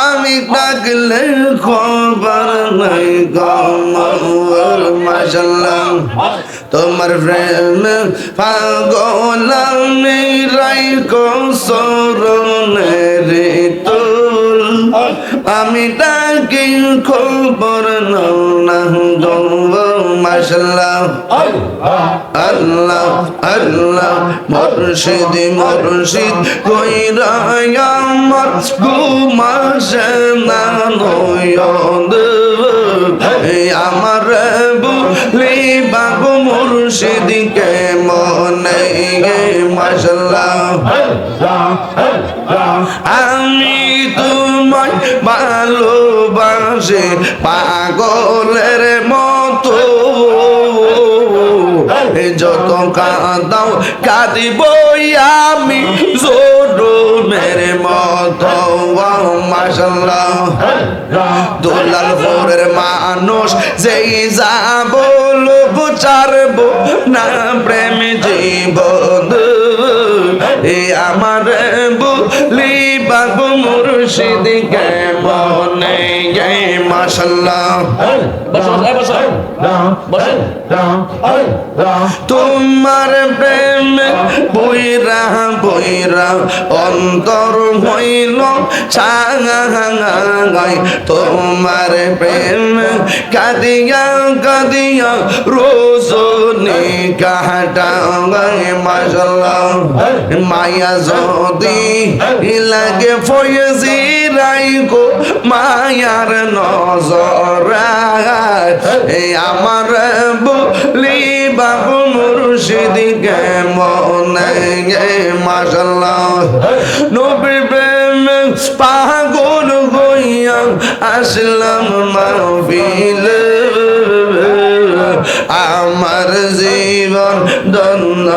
আমি ডাকলে খবর নাই গমর মাশাল্লাহ তোমার প্রেম পাগল আমি রাইখো সরণের তুল আমি ডাকি খবর নাও না গমর মাশাল্লাহ আল্লাহ আল্লাহ মুর্শিদ মুর্শিদ কইরা আমার ঘুমাসে না নয়ন আমার বলি বাবু মুর্শিদ কে মনে মাশাল্লাহ আমি তোমায় ভালোবাসি পাগলের মতো যত কাঁদাও কাঁদিব আমি জোরের মতো মাশাল্লাহ দুলালপুরের মানুষ যেই যাব লোক ছাড়ব না প্রেম জীবন আমার বলি বাবু মুর্শিদ কে মনে মাশাল্লাহ তোমার প্রেম বইরা বইরা অন্তর হইল ছাঙাই তোমার প্রেম কাঁদিয়া কাঁদিয়া রোজনি কাটাই মাশাল্লাহ মায়া যদি লাগে ফয়েজি রাইকো মায়ার নজর আমার বলি বাবু মুর্শিদ কে মনে মাশাল্লাহ নবী প্রেম পাগল হইয়া আসলাম মাহফিল আমার জীবন ধন্য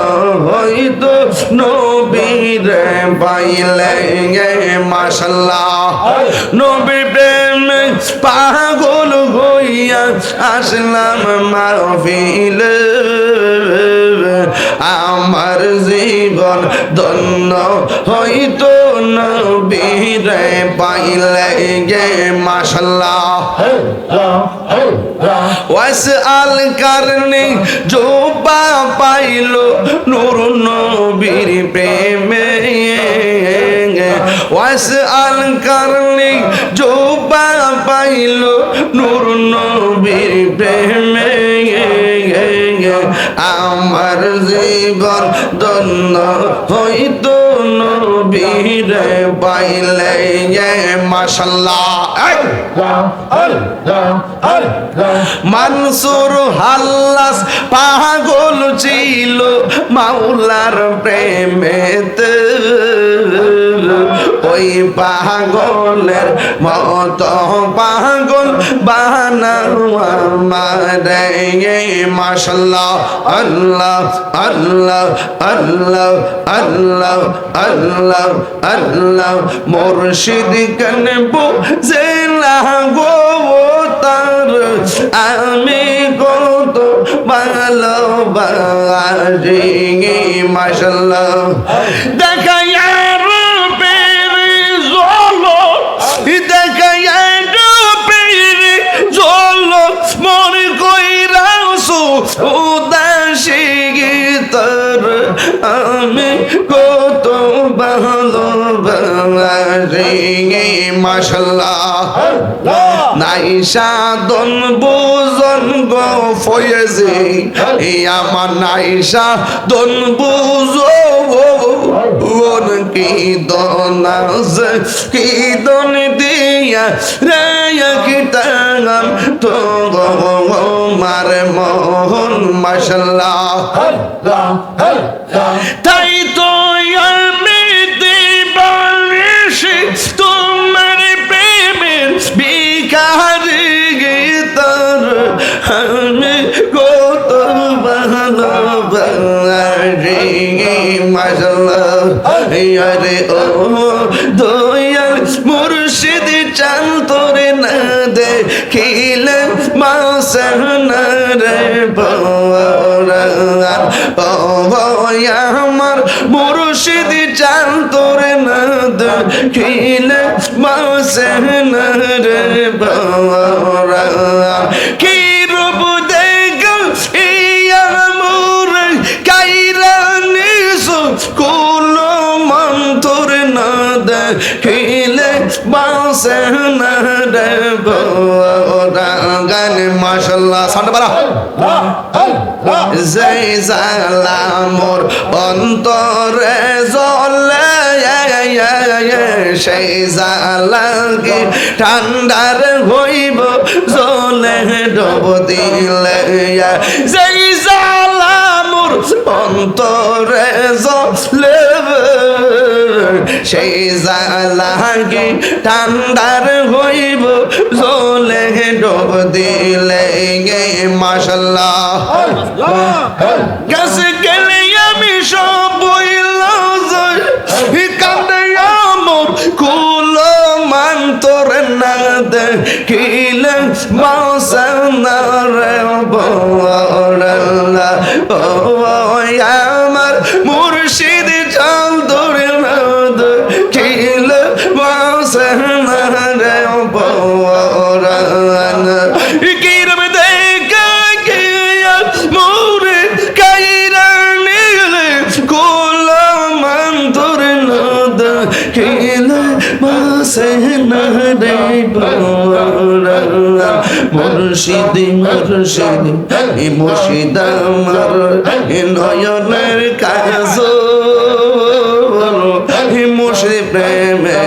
হইতো নবীরে পাইলে মাশাল্লাহ নবী প্রেম পাগল হইয়া আসলাম মাহফিল আমার জীবন ধন্য হইতো নবীরে পাইলে মাশাল্লাহ ওয়াসআল করনি জোবা পাইলো নূর নবীর প্রেমে ওয়াসআল করনি জোবা পাইলো নূর নবীর প্রেমে আমার জীবন ধন্য হইতো নবীরে পাইলে মাশাল্লাহ মানসুর হাল্লাস পাগল ছিল মাওলার প্রেমেতে ওই পাগলের মত পাগল বানাও আমারে মাশাল্লাহ আল্লাহ আল্লাহ আল্লাহ আল্লাহ আল্লাহ আল্লাহ মুর্শিদ কানবো জেলা গো তার আমি কত ভালোবাসি মাশাল্লাহ দেখা উদাসী গীতর আমি কত ভালোবাসি মাশাল্লাহ নাইসা দন বুজন গো ফয়েজি আমার নাইসা দন বুজো কি দনাজ কি দন দিয়া রে কিতাম তো মার মোহন মাশাল্লাহ তাই তো আমি দিবানিশি তোমার প্রেমের বিকারি গীতর আমি কত ভালোবাসি মাশাল্লাহ আরে ও দয়াল মুর্শিদ চান তোরে না দেখিলে মাসানা রে পাওয়া আমার মুর্শিদ চান তোরে না দেখিলে বাসে না রে বাবা কি রূপ দেখল ইয়ামুর কাইরা নিসু কুল মন্তর না দেখিলে বাসে না রে বাবা গান মাশাআল্লাহ সাউন্ড বাড়া যেই জালা মোর অন্তরে জ্বলে সেই জালা কি ঠান্ডার হইব জ্বলে ডুব দিলে যেই জালা মোর অন্তরে জ্বলে সেই জালা কি ঠান্ডার হইব জ্বলে ডুব দিলে মাশাআল্লাহ কাছে গেলে আমি সব বইলা যাই কান্দে আমার কুল মন্তর না দেখিলে বাসনা রে বড়লা আমার মুর্শিদ চাল ধরে না দেখিলে বাসনা রে বড়লা কি রবে দেখা গিয়া মোরে কাইরা নিলে কুল মন্তর না দেখিলে বাসে না রে বড়লা মুর্শিদ মুর্শিদ মুর্শিদ আমার নয়নের কাজল মুর্শিদ প্রেমে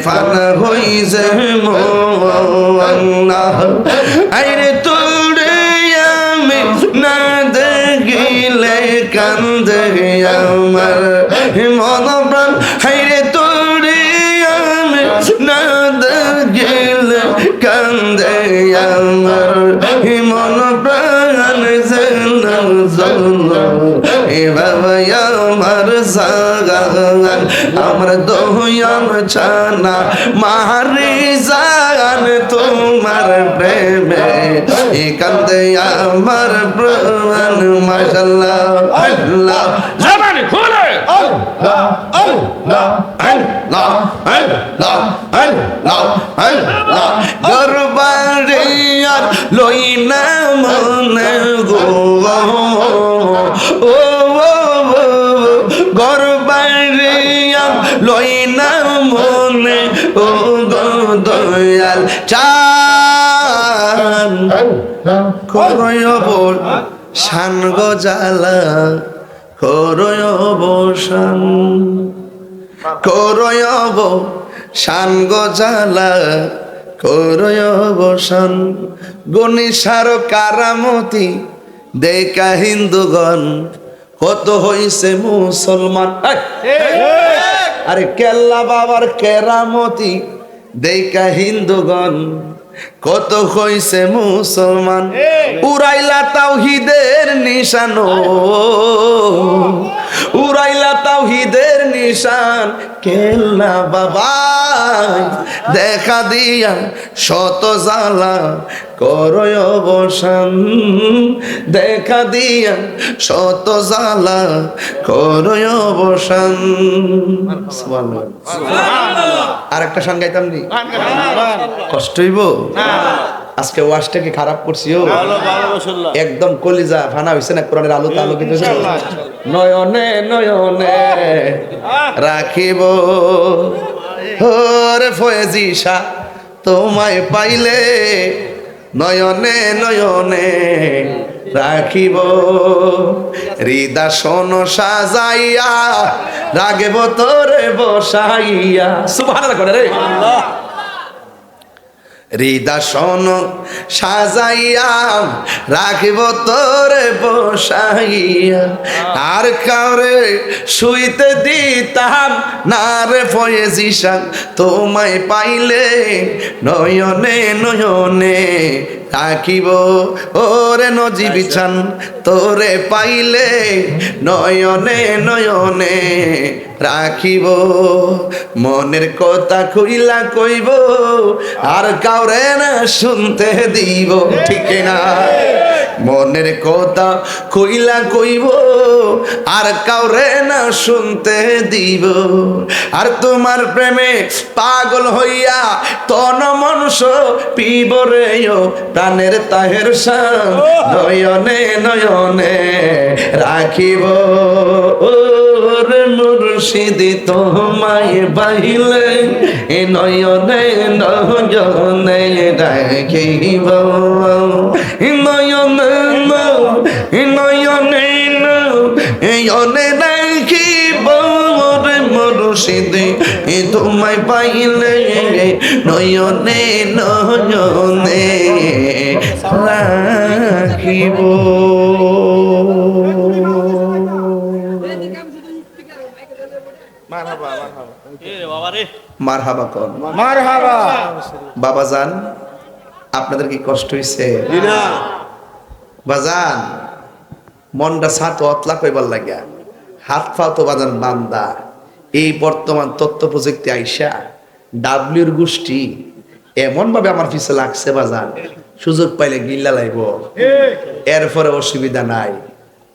ফানা হইছে মোনা আইরে তোরে আমি না দেখিলে কান্দে আমার মন প্রাণ হাইরে তোরে আমি না দেখিলে কান্দে আমার মন প্রাণ এ বাবা আমার জাগান আমার দয়াল ছানা মারি জাগান তোমার প্রেমে এ কান্দে আমার প্রাণ মাশাআল্লাহ আল্লাহ জবান খুলে আল্লাহ আল্লাহ আল্লাহ আল্লাহ আল্লাহ আল্লাহ দরবারে আর লই না মনে গো ও দরবারে আর লই না মনে ও গো দয়াল চান করয়ব শান গো জালা করয়ব শান করয়ব শান গো জালা করয়ব শান গনিসার কারামতি দেখা হিন্দুগণ কত হইছে মুসলমান আরে কেল্লা বাবার কেরামতি দেখা হিন্দুগণ কত হইছে মুসলমান উড়াইলা তাওহীদের নিশানো উড়াইলা তাওহীদের নিশান কেল্লা বাবা দেখা দিয়া শত জ্বালা করয় অবসান দেখা দিয়া শত জ্বালা করয় অবসান আর একটা গান গাইতাম নি কষ্ট হইব আজকে ওয়াজটাকে খারাপ করছিও একদম কলিজা ফানা হইছে না কোরআনের আলোতে আলোকিত নয়নে নয়নে রাখিব ওরে ফয়েজি শাহ তোমায় পাইলে নয়নে নয়নে রাখিব হৃদাসন সাজাইয়া রাগেব তোরে বসাইয়া সুবহানাল্লাহ করে রে হৃদাসন সাজাইয়া রাখিব তোরে বসাইয়া আর কাউরে শুইতে দিতাম না রে ফয়েজি শাহ তোমায় পাইলে নয়নে নয়নে রাখিব ওরে নজিবি চান তোরে পাইলে নয়নে নয়নে রাখিব মনের কথা কইলা কইব আর কাউরে না শুনতে দিব ঠিক না মনের কথা কইলা কইব আর কাউরে না শুনতে দিব আর তোমার প্রেমে পাগল হইয়া তন মনুষ পিব রে প্রাণের তাহের শান নয়নে নয়নে রাখিব মুর্শিদি তোমায় বাহিলে নয়নে নয়নে রাখিব নয়নে নয়নে নয়নে রাখিব মুর্শিদি তোমায় পাইলে নয়নে নয়নে রাখিব। মারহাবা কোন মারহাবা। বাবাজান আপনাদের কি কষ্ট হইছে? বাজান মনটা সাত অতলা কইবার লাগিয়া হাত পা তো বাজান বান্দা। এই বর্তমান তথ্য প্রযুক্তি আইসা ডাব্লিউর গোষ্ঠী এমন ভাবে আমার পিছে লাগছে বাজান, সুযোগ পাইলে গিল্লা লাইব। এরপরে অসুবিধা নাই,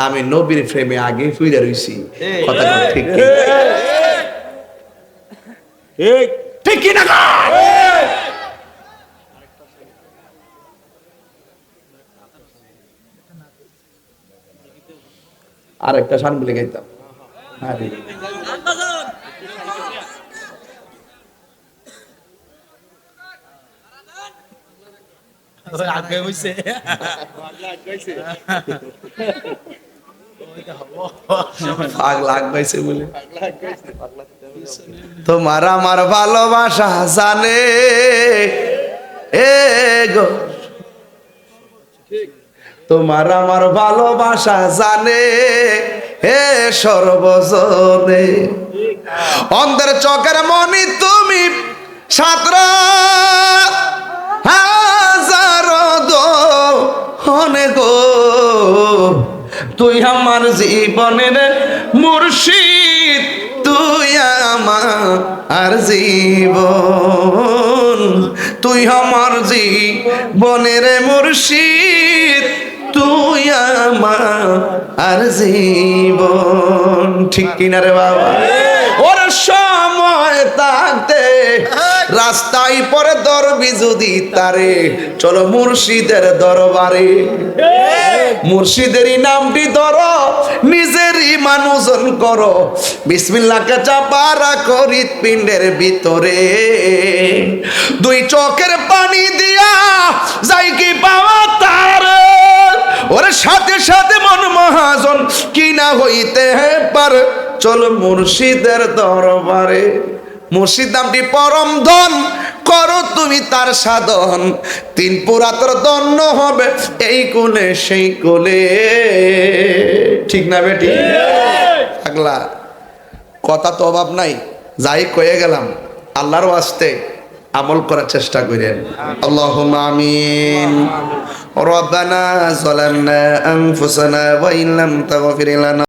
আমি নবীর ফ্রেমে আগে ফিরে রইছি। কথা ঠিক ঠিক কি না? আর একটা শান বলে গাইতাম। তোমার আমার ভালোবাসা জানে এ গো, তোমার আমার ভালোবাসা জানে হে সর্বজনে। অন্ধের চোখের মনি তুমি ছাত্র হাজার দোনে গো, তুই আমার জীবনের মুর্শিদ, তুই আমার জীবন, তুই আমার জীবনের মুর্শিদ, তুই আমার জীবন। ঠিক কিনা রে বাবা? ওর সময় থাকতে রাস্তায় পরে দরবি যদি তারে, চলো মুর্শিদের দরবারে। মুর্শিদেরই নামটি ধরো, নিজেরই মানুষজন করো, বিসমিল্লাহকে চাপা রাখো হৃৎপিণ্ডের ভিতরে। দুই চোখের পানি দিয়া যাই কি পাওয়া তার, ওর সাথে সাথে মন মহাজন কিনা হইতে পারে, চলো মুর্শিদের দরবারে। মুর্শিদ নামটি পরম ধন, করো তুমি তার সাধন, তিন পুরাতর দন্য হবে এই কোলে সেই কোলে। ঠিক না বেটি? আগলা কথা তো অভাব নাই, যাই কয়ে গেলাম আল্লাহর ওয়াস্তে আমল করার চেষ্টা করেন। আল্লাহুম্মা আমিন। রব্বানা যালামনা আনফুসানা ওয়া ইন লাম তাগফির লানা